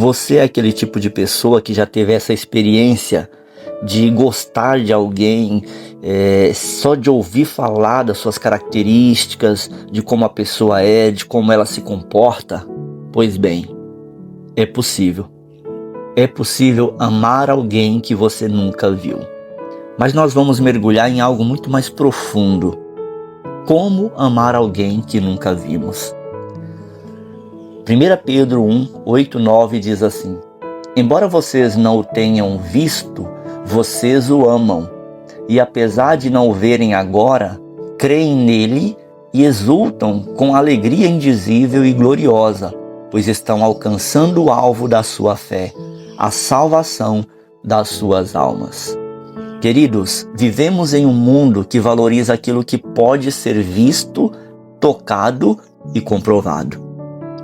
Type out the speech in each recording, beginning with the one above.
Você é aquele tipo de pessoa que já teve essa experiência de gostar de alguém, só de ouvir falar das suas características, de como a pessoa é, de como ela se comporta? Pois bem, é possível. É possível amar alguém que você nunca viu. Mas nós vamos mergulhar em algo muito mais profundo. Como amar alguém que nunca vimos? 1 Pedro 1, 8, 9 diz assim: embora vocês não o tenham visto, vocês o amam. E apesar de não o verem agora, creem nele e exultam com alegria indizível e gloriosa, pois estão alcançando o alvo da sua fé, a salvação das suas almas. Queridos, vivemos em um mundo que valoriza aquilo que pode ser visto, tocado e comprovado.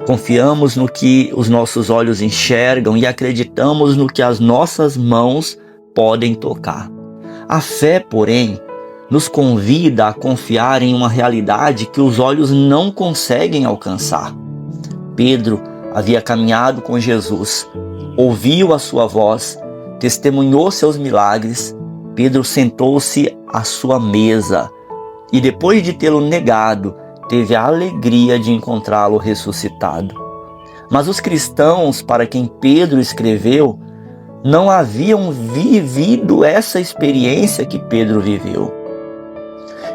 Confiamos no que os nossos olhos enxergam e acreditamos no que as nossas mãos podem tocar. A fé, porém, nos convida a confiar em uma realidade que os olhos não conseguem alcançar. Pedro havia caminhado com Jesus, ouviu a sua voz, testemunhou seus milagres. Pedro sentou-se à sua mesa e, depois de tê-lo negado, teve a alegria de encontrá-lo ressuscitado. Mas os cristãos para quem Pedro escreveu não haviam vivido essa experiência que Pedro viveu.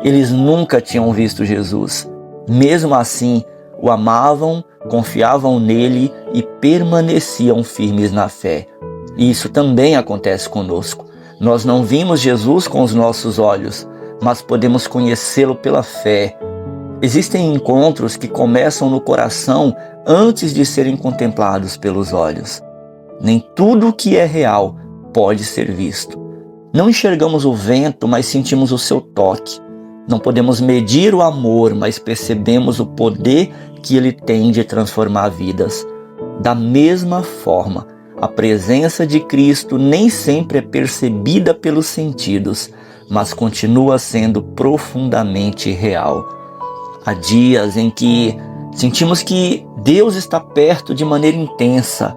Eles nunca tinham visto Jesus. Mesmo assim, o amavam, confiavam nele e permaneciam firmes na fé. E isso também acontece conosco. Nós não vimos Jesus com os nossos olhos, mas podemos conhecê-lo pela fé. Existem encontros que começam no coração antes de serem contemplados pelos olhos. Nem tudo o que é real pode ser visto. Não enxergamos o vento, mas sentimos o seu toque. Não podemos medir o amor, mas percebemos o poder que ele tem de transformar vidas. Da mesma forma, a presença de Cristo nem sempre é percebida pelos sentidos, mas continua sendo profundamente real. Há dias em que sentimos que Deus está perto de maneira intensa.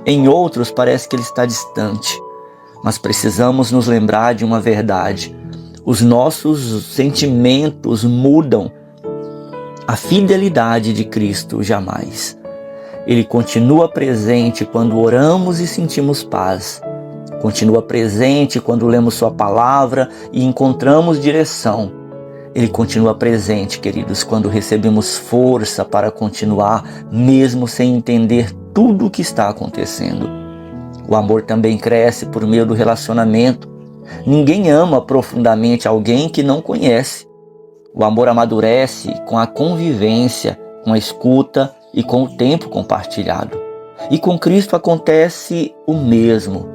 Em outros parece que Ele está distante. Mas precisamos nos lembrar de uma verdade. Os nossos sentimentos mudam. A fidelidade de Cristo jamais. Ele continua presente quando oramos e sentimos paz. Continua presente quando lemos sua palavra e encontramos direção. Ele continua presente, queridos, quando recebemos força para continuar, mesmo sem entender tudo o que está acontecendo. O amor também cresce por meio do relacionamento. Ninguém ama profundamente alguém que não conhece. O amor amadurece com a convivência, com a escuta e com o tempo compartilhado. E com Cristo acontece o mesmo.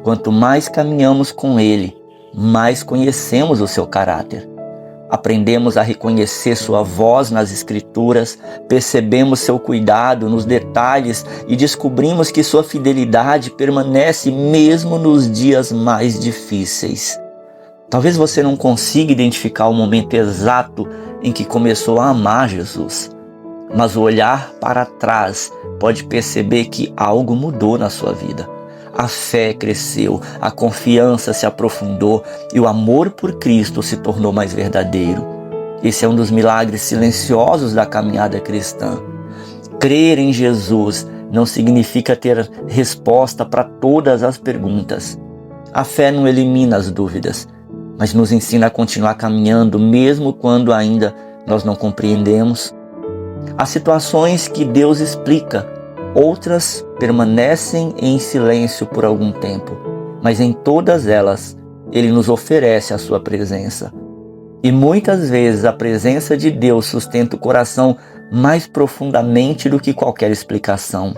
Quanto mais caminhamos com Ele, mais conhecemos o seu caráter. Aprendemos a reconhecer sua voz nas Escrituras, percebemos seu cuidado nos detalhes e descobrimos que sua fidelidade permanece mesmo nos dias mais difíceis. Talvez você não consiga identificar o momento exato em que começou a amar Jesus, mas o olhar para trás pode perceber que algo mudou na sua vida. A fé cresceu, a confiança se aprofundou e o amor por Cristo se tornou mais verdadeiro. Esse é um dos milagres silenciosos da caminhada cristã. Crer em Jesus não significa ter resposta para todas as perguntas. A fé não elimina as dúvidas, mas nos ensina a continuar caminhando mesmo quando ainda nós não compreendemos. Há situações que Deus explica, outras permanecem em silêncio por algum tempo, mas em todas elas Ele nos oferece a sua presença. E muitas vezes a presença de Deus sustenta o coração mais profundamente do que qualquer explicação.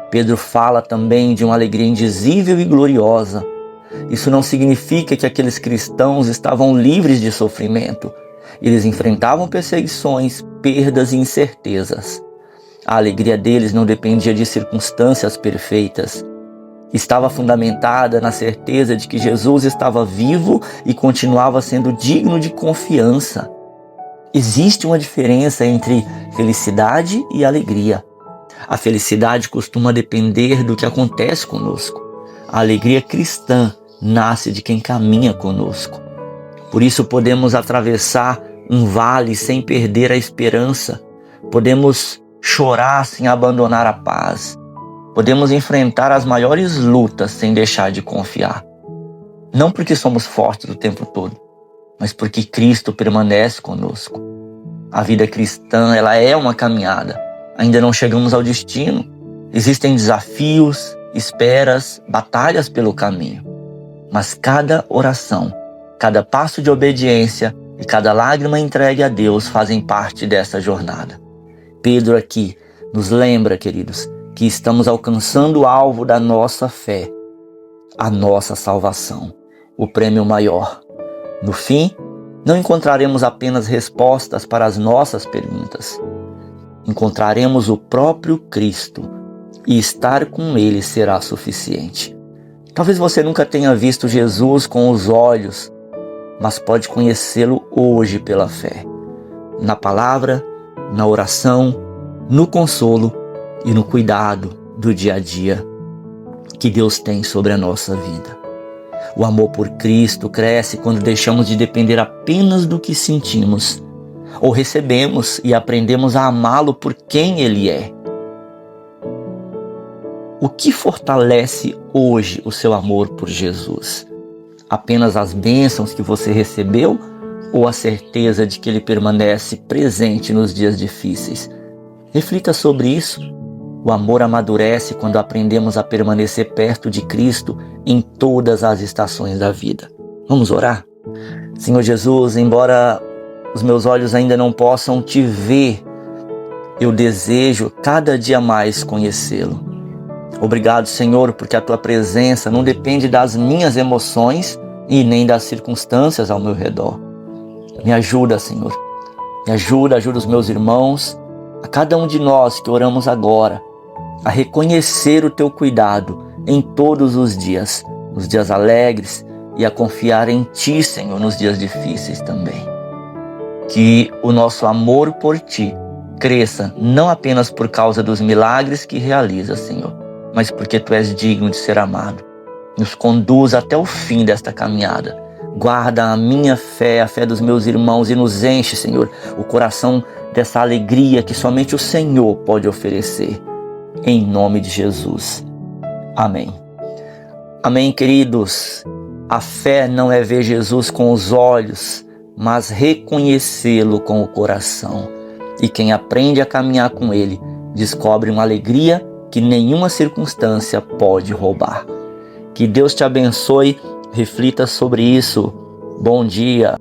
Pedro fala também de uma alegria indizível e gloriosa. Isso não significa que aqueles cristãos estavam livres de sofrimento. Eles enfrentavam perseguições, perdas e incertezas. A alegria deles não dependia de circunstâncias perfeitas. Estava fundamentada na certeza de que Jesus estava vivo e continuava sendo digno de confiança. Existe uma diferença entre felicidade e alegria. A felicidade costuma depender do que acontece conosco. A alegria cristã nasce de quem caminha conosco. Por isso podemos atravessar um vale sem perder a esperança. Podemos chorar sem abandonar a paz. Podemos enfrentar as maiores lutas sem deixar de confiar. Não porque somos fortes o tempo todo, mas porque Cristo permanece conosco. A vida cristã, ela é uma caminhada. Ainda não chegamos ao destino. Existem desafios, esperas, batalhas pelo caminho. Mas cada oração, cada passo de obediência e cada lágrima entregue a Deus fazem parte dessa jornada. Pedro aqui nos lembra, queridos, que estamos alcançando o alvo da nossa fé, a nossa salvação, o prêmio maior. No fim, não encontraremos apenas respostas para as nossas perguntas. Encontraremos o próprio Cristo e estar com Ele será suficiente. Talvez você nunca tenha visto Jesus com os olhos, mas pode conhecê-lo hoje pela fé. Na palavra, na oração, no consolo e no cuidado do dia a dia que Deus tem sobre a nossa vida. O amor por Cristo cresce quando deixamos de depender apenas do que sentimos, ou recebemos e aprendemos a amá-lo por quem Ele é. O que fortalece hoje o seu amor por Jesus? Apenas as bênçãos que você recebeu ou a certeza de que Ele permanece presente nos dias difíceis? Reflita sobre isso. O amor amadurece quando aprendemos a permanecer perto de Cristo em todas as estações da vida. Vamos orar? Senhor Jesus, embora os meus olhos ainda não possam te ver, eu desejo cada dia mais conhecê-lo. Obrigado, Senhor, porque a tua presença não depende das minhas emoções e nem das circunstâncias ao meu redor. Me ajuda, Senhor. Me ajuda os meus irmãos, a cada um de nós que oramos agora, a reconhecer o teu cuidado em todos os dias alegres, e a confiar em ti, Senhor, nos dias difíceis também. Que o nosso amor por ti cresça, não apenas por causa dos milagres que realizas, Senhor, mas porque tu és digno de ser amado. Nos conduz até o fim desta caminhada. Guarda a minha fé, a fé dos meus irmãos, e nos enche, Senhor, o coração dessa alegria que somente o Senhor pode oferecer. Em nome de Jesus. Amém. Amém, queridos. A fé não é ver Jesus com os olhos, mas reconhecê-lo com o coração. E quem aprende a caminhar com Ele, descobre uma alegria que nenhuma circunstância pode roubar. Que Deus te abençoe, reflita sobre isso. Bom dia.